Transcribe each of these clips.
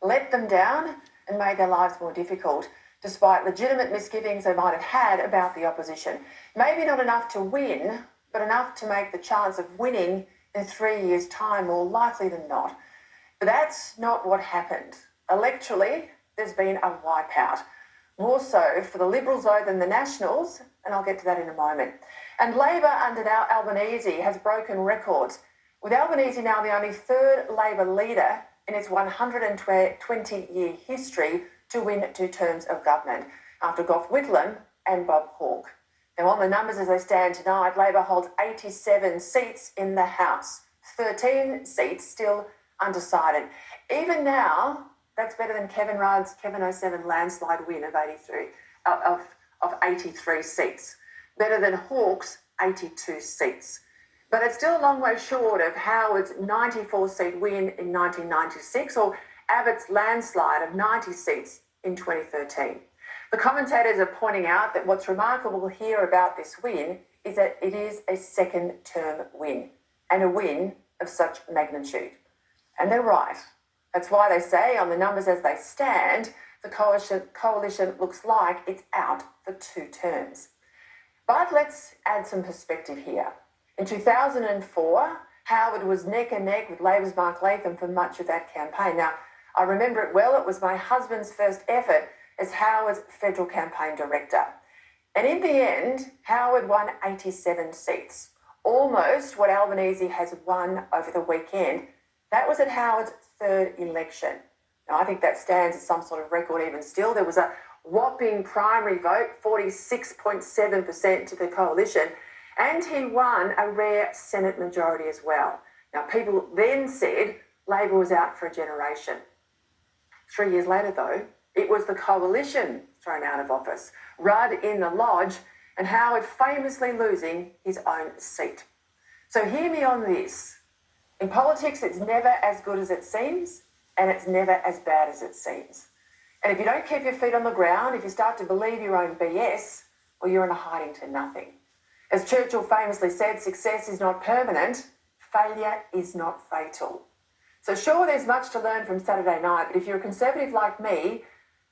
let them down and made their lives more difficult, despite legitimate misgivings they might have had about the opposition. Maybe not enough to win, but enough to make the chance of winning in 3 years' time more likely than not. But that's not what happened. Electorally, there's been a wipeout. More so for the Liberals, though, than the Nationals, and I'll get to that in a moment. And Labor under now Albanese has broken records, with Albanese now the only third Labor leader in its 120-year history to win 2 terms of government, after Gough Whitlam and Bob Hawke. Now, on the numbers as they stand tonight, Labor holds 87 seats in the House, 13 seats still undecided. Even now, that's better than Kevin Rudd's Kevin 07 landslide win of 83 seats, better than Hawke's 82 seats. But it's still a long way short of Howard's 94-seat win in 1996 or Abbott's landslide of 90 seats in 2013. The commentators are pointing out that what's remarkable here about this win is that it is a second-term win, and a win of such magnitude. And they're right. That's why they say, on the numbers as they stand, the coalition looks like it's out for 2 terms. But let's add some perspective here. In 2004, Howard was neck and neck with Labor's Mark Latham for much of that campaign. Now, I remember it well. It was my husband's first effort as Howard's federal campaign director. And in the end, Howard won 87 seats, almost what Albanese has won over the weekend. That was at Howard's 3rd election. Now, I think that stands as some sort of record even still. There was a whopping primary vote, 46.7% to the coalition, and he won a rare Senate majority as well. Now, people then said Labor was out for a generation. 3 years later, though, it was the coalition thrown out of office, Rudd in the lodge, and Howard famously losing his own seat. So hear me on this. In politics, it's never as good as it seems, and it's never as bad as it seems. And if you don't keep your feet on the ground, if you start to believe your own BS, well, you're in a hiding to nothing. As Churchill famously said, success is not permanent, failure is not fatal. So sure, there's much to learn from Saturday night, but if you're a Conservative like me,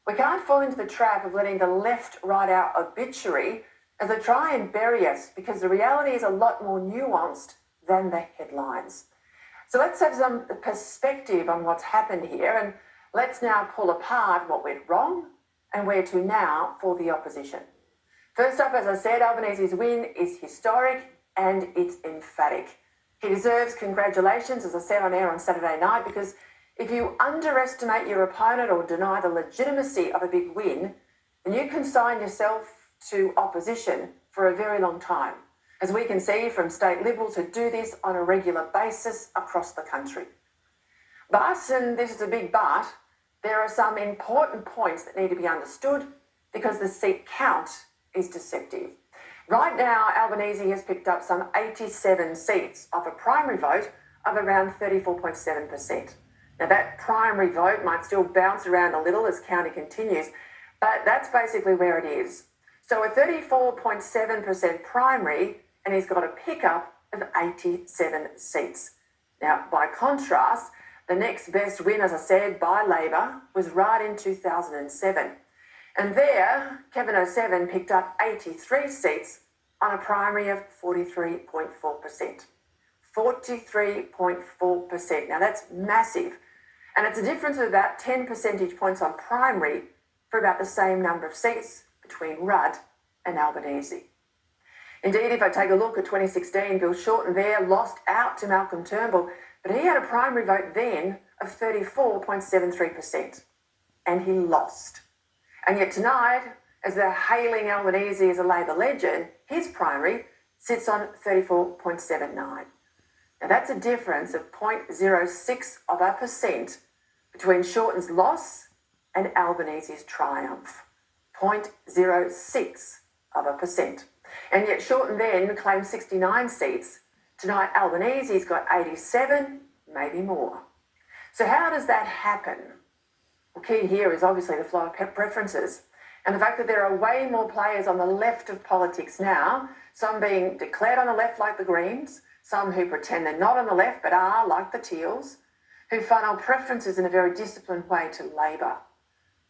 we can't fall into the trap of letting the left write our obituary as they try and bury us, because the reality is a lot more nuanced than the headlines. So let's have some perspective on what's happened here, and let's now pull apart what went wrong and where to now for the opposition. First up, as I said, Albanese's win is historic and it's emphatic. He deserves congratulations, as I said on air on Saturday night, because if you underestimate your opponent or deny the legitimacy of a big win, then you consign yourself to opposition for a very long time, as we can see from state Liberals who do this on a regular basis across the country. But, and this is a big but, there are some important points that need to be understood because the seat count is deceptive. Right now, Albanese has picked up some 87 seats off a primary vote of around 34.7%. Now, that primary vote might still bounce around a little as counting continues, but that's basically where it is. So a 34.7% primary, and he's got a pickup of 87 seats. Now, by contrast, the next best win, as I said, by Labor was Rudd in 2007. And there, Kevin 07 picked up 83 seats on a primary of 43.4%. 43.4%. Now, that's massive. And it's a difference of about 10 percentage points on primary for about the same number of seats between Rudd and Albanese. Indeed, if I take a look at 2016, Bill Shorten there lost out to Malcolm Turnbull, but he had a primary vote then of 34.73%, and he lost. And yet tonight, as they're hailing Albanese as a Labor legend, his primary sits on 34.79. Now that's a difference of 0.06% between Shorten's loss and Albanese's triumph. 0.06%. And yet Shorten then claimed 69 seats. Tonight Albanese's got 87, maybe more. So how does that happen? Well, key here is obviously the flow of preferences and the fact that there are way more players on the left of politics now, some being declared on the left like the Greens, some who pretend they're not on the left but are like the Teals, who funnel preferences in a very disciplined way to Labor.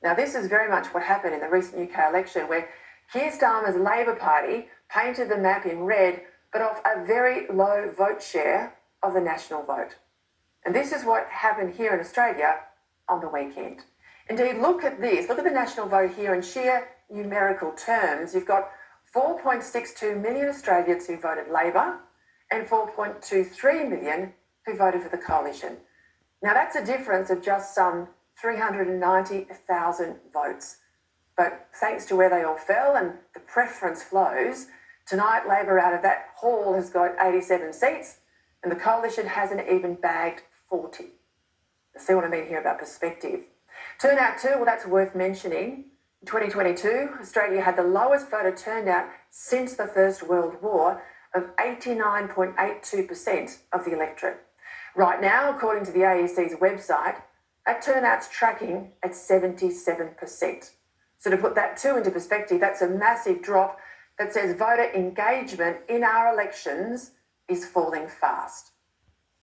Now, this is very much what happened in the recent UK election, where Keir Starmer's Labor Party painted the map in red, but off a very low vote share of the national vote. And this is what happened here in Australia on the weekend. Indeed, look at this. Look at the national vote here in sheer numerical terms. You've got 4.62 million Australians who voted Labor and 4.23 million who voted for the coalition. Now, that's a difference of just some 390,000 votes. But thanks to where they all fell and the preference flows, tonight Labor out of that hall has got 87 seats and the coalition hasn't even bagged 40. See what I mean here about perspective. Turnout too, well, that's worth mentioning. In 2022, Australia had the lowest voter turnout since the First World War of 89.82% of the electorate. Right now, according to the AEC's website, that turnout's tracking at 77%. So to put that too into perspective, that's a massive drop that says voter engagement in our elections is falling fast.